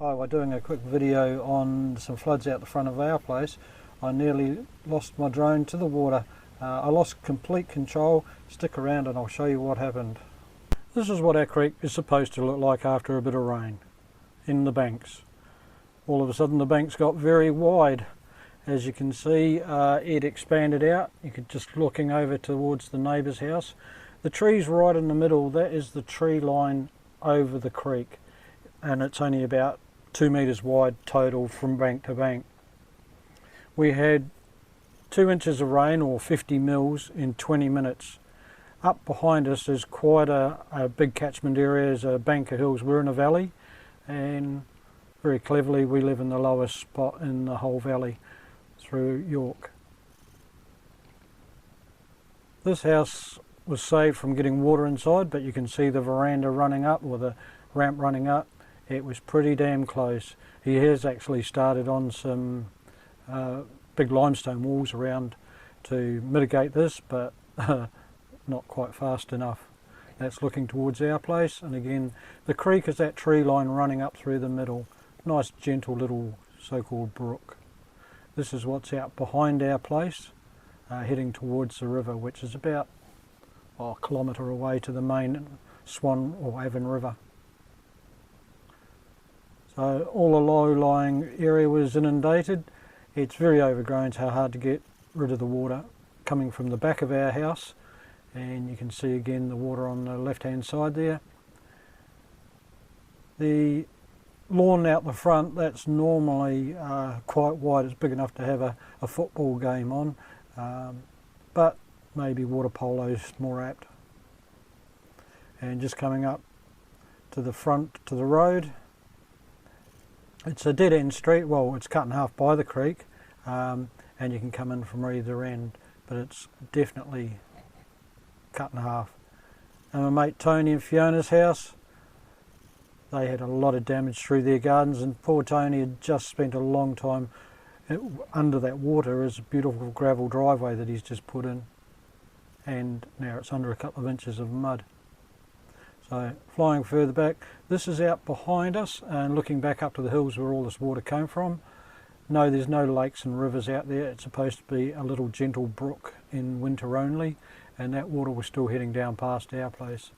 Hi, we're doing a quick video on some floods out the front of our place. I nearly lost my drone to the water. I lost complete control. Stick around and I'll show you what happened. This is what our creek is supposed to look like after a bit of rain in the banks. All of a sudden the banks got very wide. As you can see, it expanded out. You could just looking over towards the neighbour's house. The trees right in the middle, that is the tree line over the creek, and it's only about 2 metres wide total from bank to bank. We had 2 inches of rain, or 50 mils, in 20 minutes. Up behind us is quite a big catchment area. There's a bank of hills. We're in a valley, and very cleverly we live in the lowest spot in the whole valley through York. This house was saved from getting water inside, but you can see the veranda running up, or the ramp running up. It was pretty damn close. He has actually started on some big limestone walls around to mitigate this, but not quite fast enough. That's looking towards our place, and again the creek is that tree line running up through the middle. Nice gentle little so-called brook. This is what's out behind our place, heading towards the river, which is about a kilometre away to the main Swan or Avon River. So all the low-lying area was inundated. It's very overgrown, so hard to get rid of the water coming from the back of our house, and you can see again the water on the left-hand side there. The lawn out the front, that's normally quite wide. It's big enough to have a football game on, but maybe water polo's more apt. And just coming up to the front to the road, it's a dead-end street. Well, it's cut in half by the creek, and you can come in from either end, but it's definitely cut in half. And my mate Tony and Fiona's house, they had a lot of damage through their gardens, and poor Tony had just spent a long time under that water. Is a beautiful gravel driveway that he's just put in, and now it's under a couple of inches of mud. So flying further back, this is out behind us and looking back up to the hills where all this water came from. No, there's no lakes and rivers out there. It's supposed to be a little gentle brook in winter only, and that water was still heading down past our place.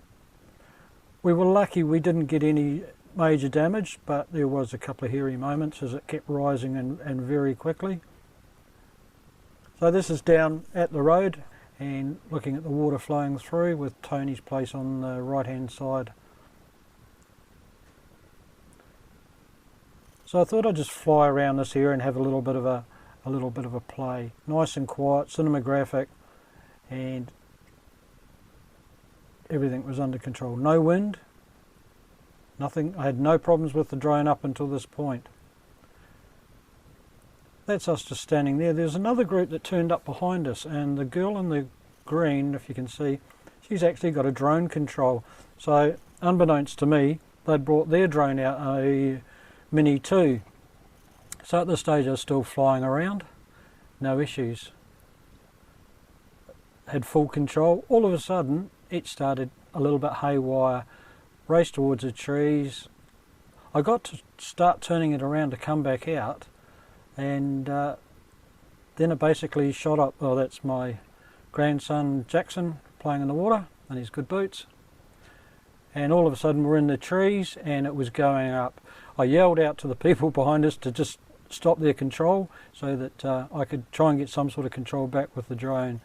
We were lucky we didn't get any major damage, but there was a couple of hairy moments as it kept rising and very quickly. So this is down at the road and looking at the water flowing through, with Tony's place on the right hand side. So I thought I'd just fly around this area and have a little bit of a play. Nice and quiet, cinematographic, and everything was under control. No wind, nothing. I had no problems with the drone up until this point. That's us just standing there. There's another group that turned up behind us, and the girl in the green, if you can see, she's actually got a drone control. So unbeknownst to me, they'd brought their drone out, a Mini 2. So at this stage I was still flying around, no issues. Had full control. All of a sudden it started a little bit haywire, raced towards the trees. I got to start turning it around to come back out, and then it basically shot up. Oh, that's my grandson Jackson playing in the water in his good boots, and all of a sudden we're in the trees and it was going up. I yelled out to the people behind us to just stop their control so that I could try and get some sort of control back with the drone.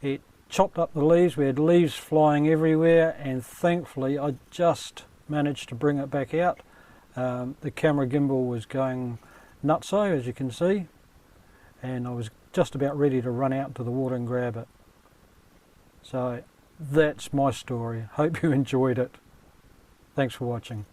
It chopped up the leaves. We had leaves flying everywhere, and thankfully I just managed to bring it back out. The camera gimbal was going nutso, as you can see, and I was just about ready to run out into the water and grab it. So that's my story. Hope you enjoyed it. Thanks for watching.